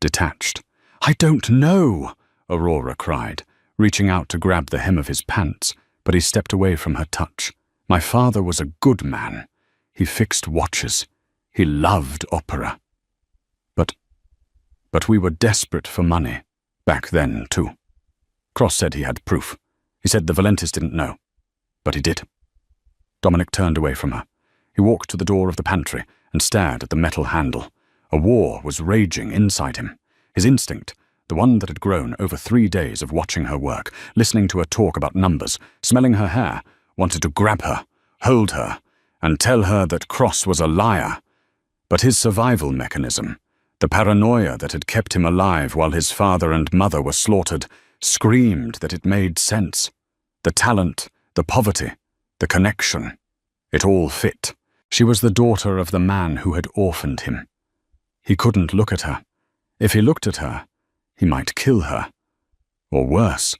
detached. I don't know, Aurora cried, reaching out to grab the hem of his pants, but he stepped away from her touch. My father was a good man. He fixed watches. He loved opera. But we were desperate for money, back then, too. Cross said he had proof. He said the Valentis didn't know. But he did. Dominic turned away from her. He walked to the door of the pantry and stared at the metal handle. A war was raging inside him. His instinct, the one that had grown over 3 days of watching her work, listening to her talk about numbers, smelling her hair, wanted to grab her, hold her, and tell her that Cross was a liar. But his survival mechanism, the paranoia that had kept him alive while his father and mother were slaughtered, screamed that it made sense. The talent, the poverty, the connection. It all fit. She was the daughter of the man who had orphaned him. He couldn't look at her. If he looked at her, he might kill her. Or worse,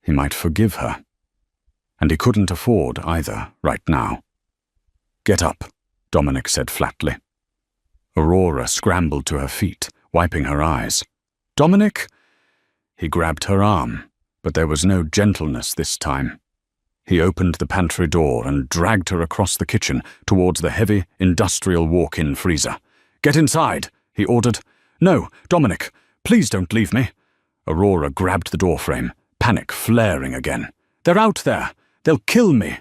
he might forgive her. And he couldn't afford either right now. "Get up," Dominic said flatly. Aurora scrambled to her feet, wiping her eyes. "Dominic!" He grabbed her arm, but there was no gentleness this time. He opened the pantry door and dragged her across the kitchen towards the heavy, industrial walk-in freezer. "Get inside," he ordered. "No, Dominic, please don't leave me." Aurora grabbed the doorframe, panic flaring again. "They're out there. They'll kill me."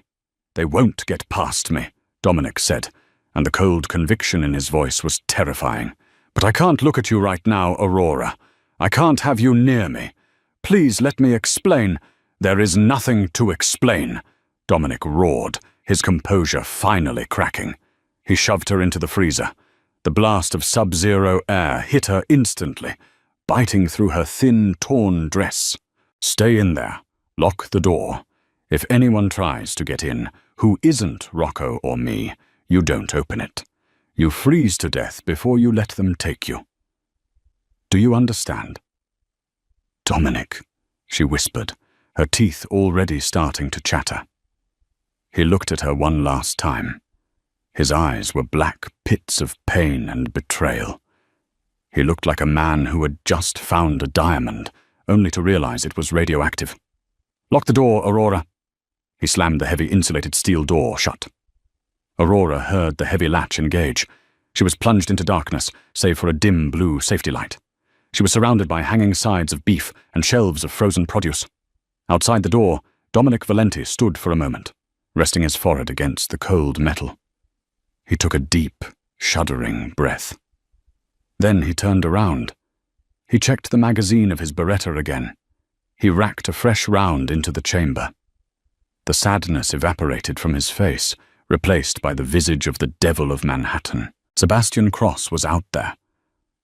"They won't get past me," Dominic said, and the cold conviction in his voice was terrifying. "But I can't look at you right now, Aurora. I can't have you near me. Please let me explain." "There is nothing to explain," Dominic roared, his composure finally cracking. He shoved her into the freezer. The blast of sub-zero air hit her instantly, biting through her thin, torn dress. "Stay in there. Lock the door. If anyone tries to get in, who isn't Rocco or me, you don't open it. You freeze to death before you let them take you. Do you understand?" "Dominic," she whispered, her teeth already starting to chatter. He looked at her one last time. His eyes were black pits of pain and betrayal. He looked like a man who had just found a diamond, only to realize it was radioactive. "Lock the door, Aurora." He slammed the heavy insulated steel door shut. Aurora heard the heavy latch engage. She was plunged into darkness, save for a dim blue safety light. She was surrounded by hanging sides of beef and shelves of frozen produce. Outside the door, Dominic Valenti stood for a moment, resting his forehead against the cold metal. He took a deep, shuddering breath. Then he turned around. He checked the magazine of his Beretta again. He racked a fresh round into the chamber. The sadness evaporated from his face, replaced by the visage of the Devil of Manhattan. Sebastian Cross was out there.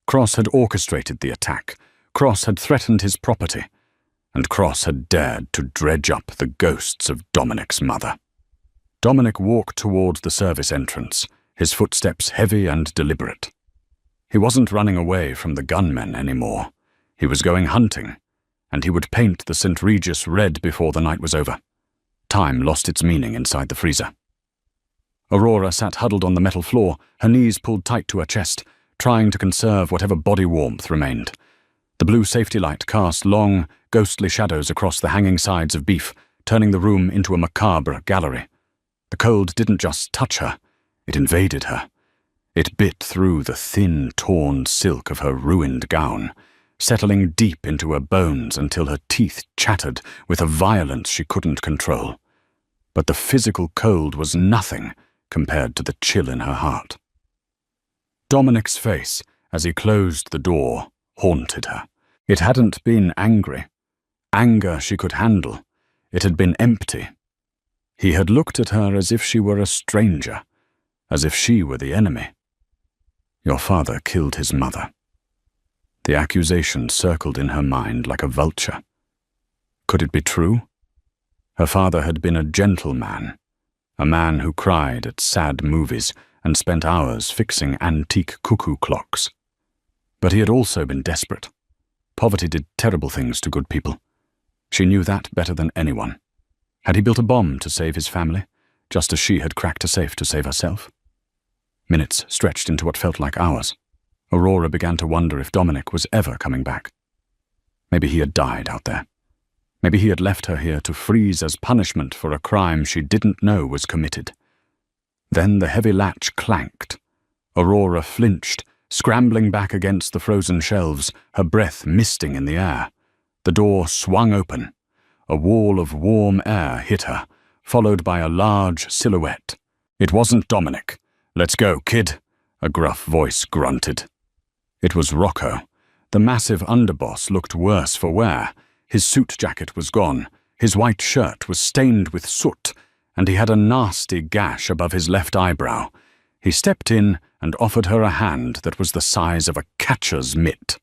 Cross had orchestrated the attack. Cross had threatened his property. And Cross had dared to dredge up the ghosts of Dominic's mother. Dominic walked toward the service entrance, his footsteps heavy and deliberate. He wasn't running away from the gunmen anymore. He was going hunting, and he would paint the St. Regis red before the night was over. Time lost its meaning inside the freezer. Aurora sat huddled on the metal floor, her knees pulled tight to her chest, trying to conserve whatever body warmth remained. The blue safety light cast long, ghostly shadows across the hanging sides of beef, turning the room into a macabre gallery. The cold didn't just touch her, it invaded her. It bit through the thin, torn silk of her ruined gown, settling deep into her bones until her teeth chattered with a violence she couldn't control. But the physical cold was nothing compared to the chill in her heart. Dominic's face, as he closed the door, haunted her. It hadn't been angry. Anger she could handle. It had been empty. He had looked at her as if she were a stranger, as if she were the enemy. "Your father killed his mother." The accusation circled in her mind like a vulture. Could it be true? Her father had been a gentleman, a man who cried at sad movies and spent hours fixing antique cuckoo clocks. But he had also been desperate. Poverty did terrible things to good people. She knew that better than anyone. Had he built a bomb to save his family, just as she had cracked a safe to save herself? Minutes stretched into what felt like hours. Aurora began to wonder if Dominic was ever coming back. Maybe he had died out there. Maybe he had left her here to freeze as punishment for a crime she didn't know was committed. Then the heavy latch clanked. Aurora flinched, scrambling back against the frozen shelves, her breath misting in the air. The door swung open. A wall of warm air hit her, followed by a large silhouette. It wasn't Dominic. "Let's go, kid," a gruff voice grunted. It was Rocco. The massive underboss looked worse for wear. His suit jacket was gone, his white shirt was stained with soot, and he had a nasty gash above his left eyebrow. He stepped in and offered her a hand that was the size of a catcher's mitt.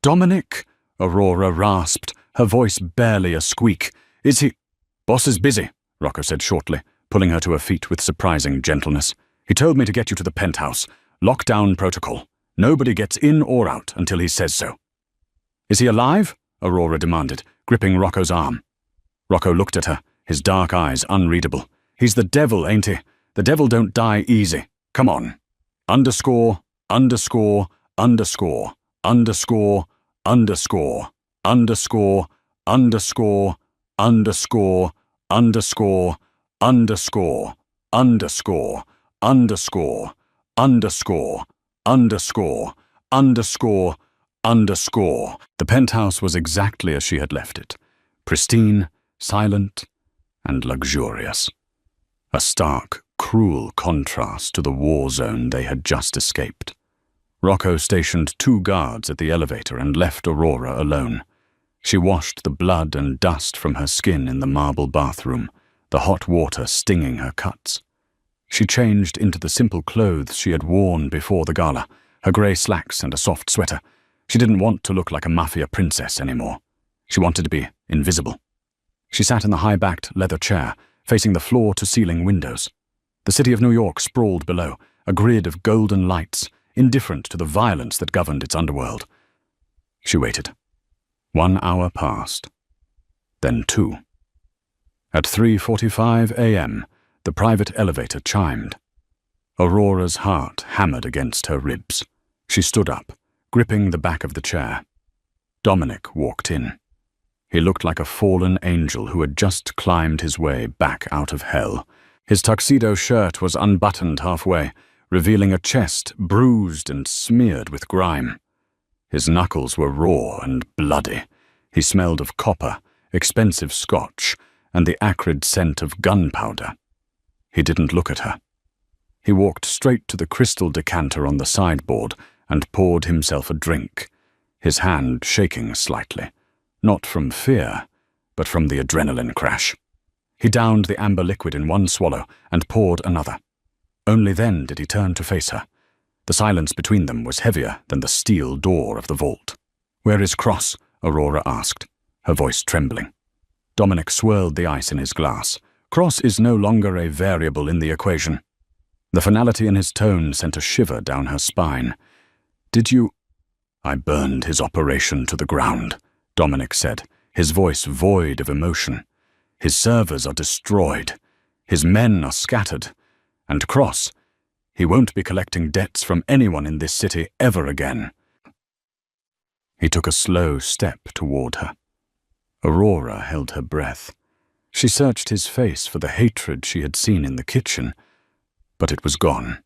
"Dominic," Aurora rasped, her voice barely a squeak. "Is he—" "Boss is busy," Rocco said shortly, pulling her to her feet with surprising gentleness. "He told me to get you to the penthouse. Lockdown protocol. Nobody gets in or out until he says so." "Is he alive?" Aurora demanded, gripping Rocco's arm. Rocco looked at her, his dark eyes unreadable. "He's the devil, ain't he? The devil don't die easy. Come on. Underscore, underscore, underscore, underscore, underscore, underscore, underscore, underscore, underscore, underscore, underscore, underscore, underscore, underscore, underscore, underscore." The penthouse was exactly as she had left it, pristine, silent, and luxurious. A stark, cruel contrast to the war zone they had just escaped. Rocco stationed 2 guards at the elevator and left Aurora alone. She washed the blood and dust from her skin in the marble bathroom, the hot water stinging her cuts. She changed into the simple clothes she had worn before the gala, her grey slacks and a soft sweater. She didn't want to look like a Mafia princess anymore. She wanted to be invisible. She sat in the high-backed leather chair, facing the floor-to-ceiling windows. The city of New York sprawled below, a grid of golden lights, indifferent to the violence that governed its underworld. She waited. 1 hour passed. Then 2. At 3:45 a.m., the private elevator chimed. Aurora's heart hammered against her ribs. She stood up, gripping the back of the chair. Dominic walked in. He looked like a fallen angel who had just climbed his way back out of hell. His tuxedo shirt was unbuttoned halfway, revealing a chest bruised and smeared with grime. His knuckles were raw and bloody. He smelled of copper, expensive scotch, and the acrid scent of gunpowder. He didn't look at her. He walked straight to the crystal decanter on the sideboard and poured himself a drink, his hand shaking slightly, not from fear, but from the adrenaline crash. He downed the amber liquid in one swallow and poured another. Only then did he turn to face her. The silence between them was heavier than the steel door of the vault. "Where is Cross?" Aurora asked, her voice trembling. Dominic swirled the ice in his glass. "Cross is no longer a variable in the equation." The finality in his tone sent a shiver down her spine. "Did you—" "I burned his operation to the ground," Dominic said, his voice void of emotion. "His servers are destroyed. His men are scattered. And Cross, he won't be collecting debts from anyone in this city ever again." He took a slow step toward her. Aurora held her breath. She searched his face for the hatred she had seen in the kitchen, but it was gone.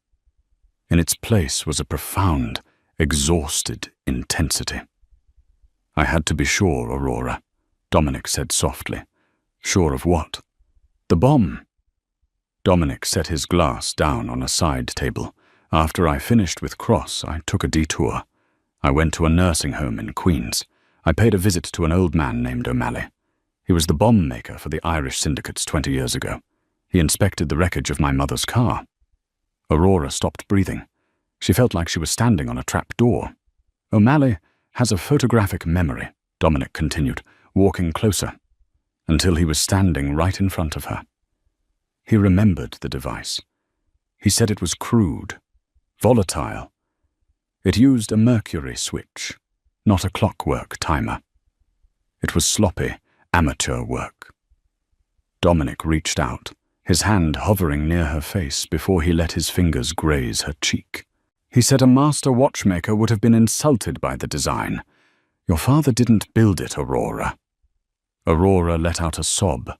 In its place was a profound, exhausted intensity. "I had to be sure, Aurora," Dominic said softly. "Sure of what?" "The bomb." Dominic set his glass down on a side table. "After I finished with Cross, I took a detour. I went to a nursing home in Queens. I paid a visit to an old man named O'Malley. He was the bomb maker for the Irish syndicates 20 years ago. He inspected the wreckage of my mother's car." Aurora stopped breathing. She felt like she was standing on a trap door. "O'Malley has a photographic memory," Dominic continued, walking closer, until he was standing right in front of her. He remembered the device. He said it was crude, volatile. It used a mercury switch, not a clockwork timer. It was sloppy, amateur work. Dominic reached out, his hand hovering near her face before he let his fingers graze her cheek. He said a master watchmaker would have been insulted by the design. "Your father didn't build it, Aurora." Aurora let out a sob,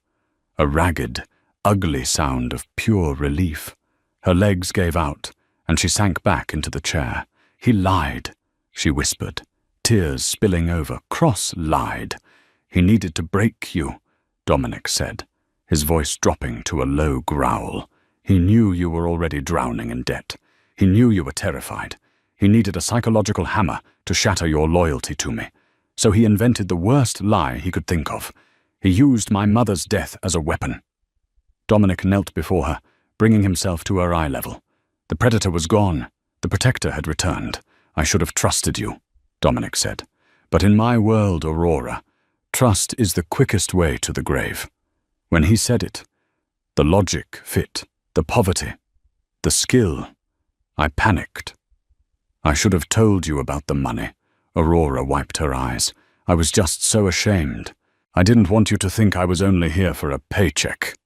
a ragged, ugly sound of pure relief. Her legs gave out, and she sank back into the chair. "He lied," she whispered, tears spilling over. "Cross lied. He needed to break you," Dominic said, his voice dropping to a low growl. "He knew you were already drowning in debt. He knew you were terrified. He needed a psychological hammer to shatter your loyalty to me. So he invented the worst lie he could think of. He used my mother's death as a weapon." Dominic knelt before her, bringing himself to her eye level. "The predator was gone. The protector had returned. I should have trusted you," Dominic said. "But in my world, Aurora, trust is the quickest way to the grave." When he said it, the logic fit, the poverty, the skill, I panicked. "I should have told you about the money." Aurora wiped her eyes. "I was just so ashamed. I didn't want you to think I was only here for a paycheck.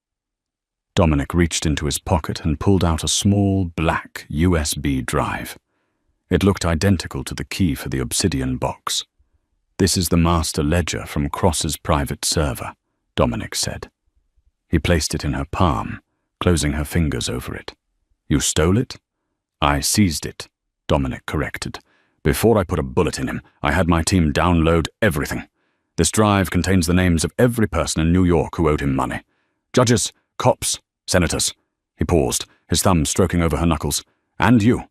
Dominic reached into his pocket and pulled out a small, black USB drive. It looked identical to the key for the obsidian box. "This is the master ledger from Cross's private server," Dominic said. He placed it in her palm, closing her fingers over it. "You stole it?" "I seized it," Dominic corrected. "Before I put a bullet in him, I had my team download everything. This drive contains the names of every person in New York who owed him money. Judges, cops, senators." He paused, his thumb stroking over her knuckles. "And you."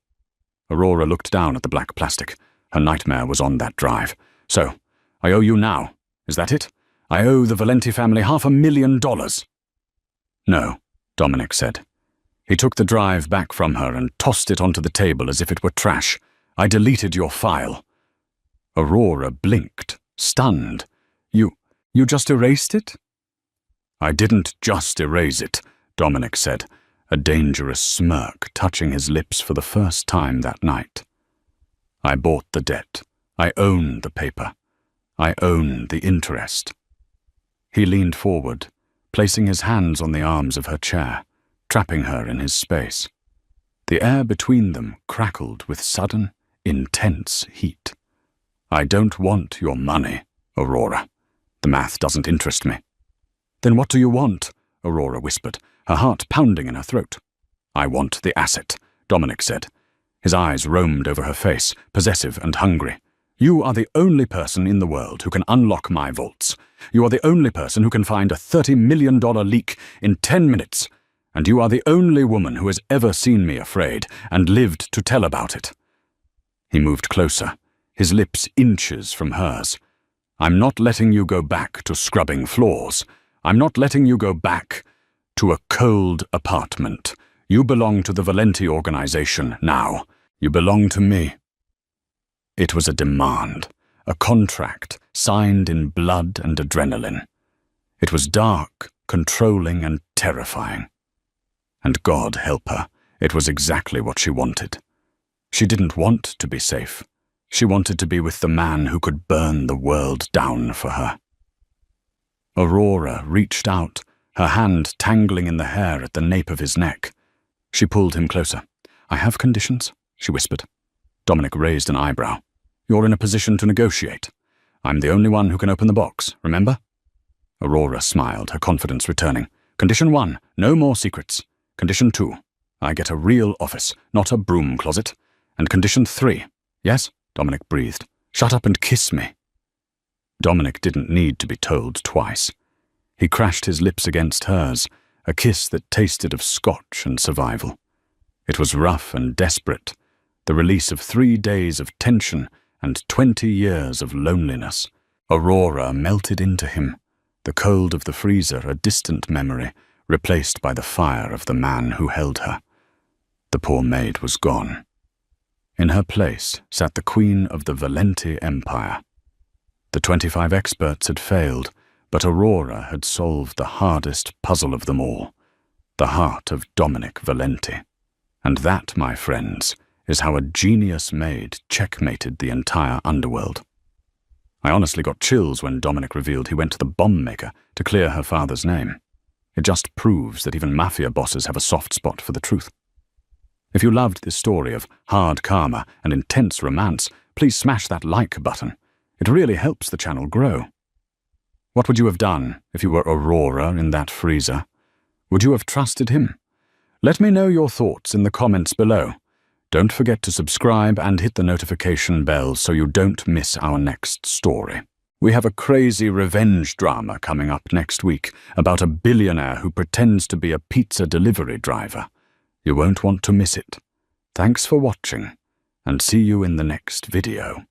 Aurora looked down at the black plastic. Her nightmare was on that drive. "So, I owe you now. Is that it? I owe the Valenti family $500,000. "No," Dominic said. He took the drive back from her and tossed it onto the table as if it were trash. "I deleted your file." Aurora blinked, stunned. You just erased it?" "I didn't just erase it," Dominic said, a dangerous smirk touching his lips for the first time that night. "I bought the debt. I own the paper. I own the interest." He leaned forward, placing his hands on the arms of her chair, trapping her in his space. The air between them crackled with sudden, intense heat. "I don't want your money, Aurora. The math doesn't interest me." "Then what do you want?" Aurora whispered, her heart pounding in her throat. "I want the asset," Dominic said. His eyes roamed over her face, possessive and hungry. "You are the only person in the world who can unlock my vaults. You are the only person who can find a $30 million leak in 10 minutes. And you are the only woman who has ever seen me afraid and lived to tell about it." He moved closer, his lips inches from hers. "I'm not letting you go back to scrubbing floors. I'm not letting you go back to a cold apartment. You belong to the Valenti organization now. You belong to me." It was a demand, a contract signed in blood and adrenaline. It was dark, controlling, and terrifying. And God help her, it was exactly what she wanted. She didn't want to be safe. She wanted to be with the man who could burn the world down for her. Aurora reached out, her hand tangling in the hair at the nape of his neck. She pulled him closer. "I have conditions," she whispered. Dominic raised an eyebrow. "You're in a position to negotiate. I'm the only one who can open the box, remember?" Aurora smiled, her confidence returning. "Condition 1, no more secrets. Condition 2, I get a real office, not a broom closet. And condition 3, yes?" Dominic breathed. "Shut up and kiss me." Dominic didn't need to be told twice. He crashed his lips against hers, a kiss that tasted of scotch and survival. It was rough and desperate, the release of 3 days of tension and 20 years of loneliness. Aurora melted into him, the cold of the freezer a distant memory, replaced by the fire of the man who held her. The poor maid was gone. In her place sat the queen of the Valenti Empire. The 25 experts had failed, but Aurora had solved the hardest puzzle of them all, the heart of Dominic Valenti. And that, my friends, is how a genius maid checkmated the entire underworld. I honestly got chills when Dominic revealed he went to the bomb maker to clear her father's name. It just proves that even Mafia bosses have a soft spot for the truth. If you loved this story of hard karma and intense romance, please smash that like button. It really helps the channel grow. What would you have done if you were Aurora in that freezer? Would you have trusted him? Let me know your thoughts in the comments below. Don't forget to subscribe and hit the notification bell so you don't miss our next story. We have a crazy revenge drama coming up next week about a billionaire who pretends to be a pizza delivery driver. You won't want to miss it. Thanks for watching, and see you in the next video.